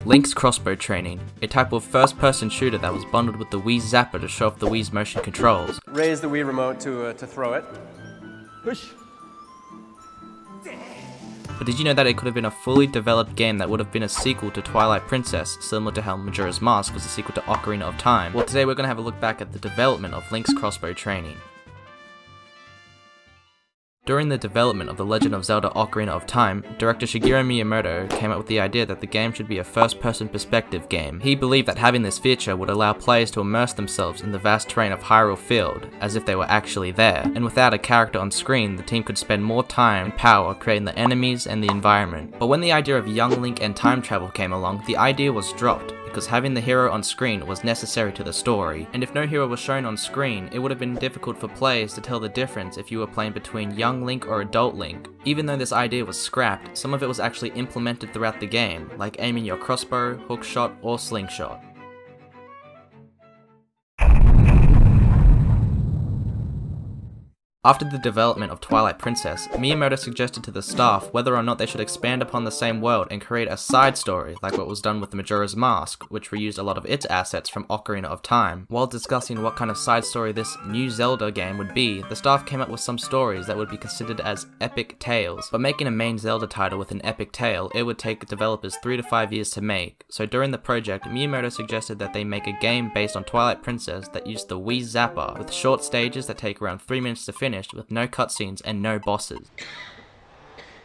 Link's Crossbow Training, a type of first-person shooter that was bundled with the Wii Zapper to show off the Wii's motion controls. Raise the Wii remote to throw it. Push. But did you know that it could have been a fully developed game that would have been a sequel to Twilight Princess, similar to how Majora's Mask was a sequel to Ocarina of Time? Well, today we're going to have a look back at the development of Link's Crossbow Training. During the development of The Legend of Zelda Ocarina of Time, director Shigeru Miyamoto came up with the idea that the game should be a first-person perspective game. He believed that having this feature would allow players to immerse themselves in the vast terrain of Hyrule Field, as if they were actually there, and without a character on screen, the team could spend more time and power creating the enemies and the environment. But when the idea of young Link and time travel came along, the idea was dropped, because having the hero on screen was necessary to the story, and if no hero was shown on screen, it would have been difficult for players to tell the difference if you were playing between young Link or adult Link. Even though this idea was scrapped, some of it was actually implemented throughout the game, like aiming your crossbow, hookshot, or slingshot. After the development of Twilight Princess, Miyamoto suggested to the staff whether or not they should expand upon the same world and create a side story, like what was done with Majora's Mask, which reused a lot of its assets from Ocarina of Time. While discussing what kind of side story this new Zelda game would be, the staff came up with some stories that would be considered as epic tales. But making a main Zelda title with an epic tale, it would take developers 3 to 5 years to make. So during the project, Miyamoto suggested that they make a game based on Twilight Princess that used the Wii Zapper, with short stages that take around 3 minutes to finish, with no cutscenes and no bosses.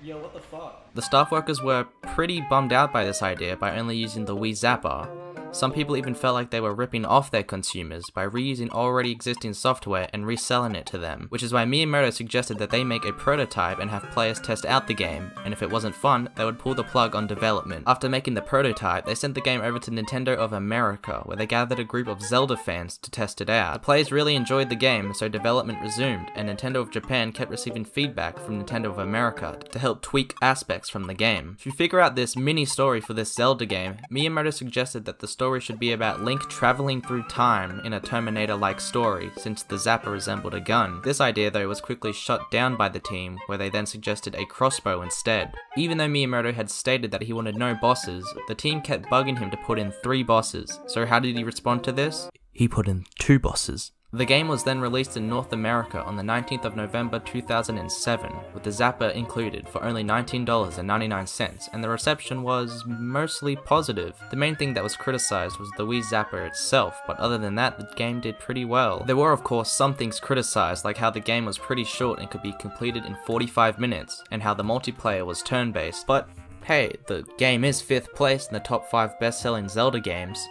Yo, what the fuck? The staff workers were pretty bummed out by this idea by only using the Wii Zapper. Some people even felt like they were ripping off their consumers by reusing already existing software and reselling it to them, which is why Miyamoto suggested that they make a prototype and have players test out the game, and if it wasn't fun, they would pull the plug on development. After making the prototype, they sent the game over to Nintendo of America, where they gathered a group of Zelda fans to test it out. The players really enjoyed the game, so development resumed, and Nintendo of Japan kept receiving feedback from Nintendo of America to help tweak aspects from the game. To figure out this mini story for this Zelda game, Miyamoto suggested that the story should be about Link traveling through time in a Terminator-like story, since the Zapper resembled a gun. This idea though was quickly shut down by the team, where they then suggested a crossbow instead. Even though Miyamoto had stated that he wanted no bosses, the team kept bugging him to put in 3 bosses. So how did he respond to this? He put in 2 bosses. The game was then released in North America on the 19th of November 2007, with the Zapper included for only $19.99, and the reception was mostly positive. The main thing that was criticized was the Wii Zapper itself, but other than that, the game did pretty well. There were of course some things criticized, like how the game was pretty short and could be completed in 45 minutes, and how the multiplayer was turn-based, but hey, the game is 5th place in the top 5 best-selling Zelda games.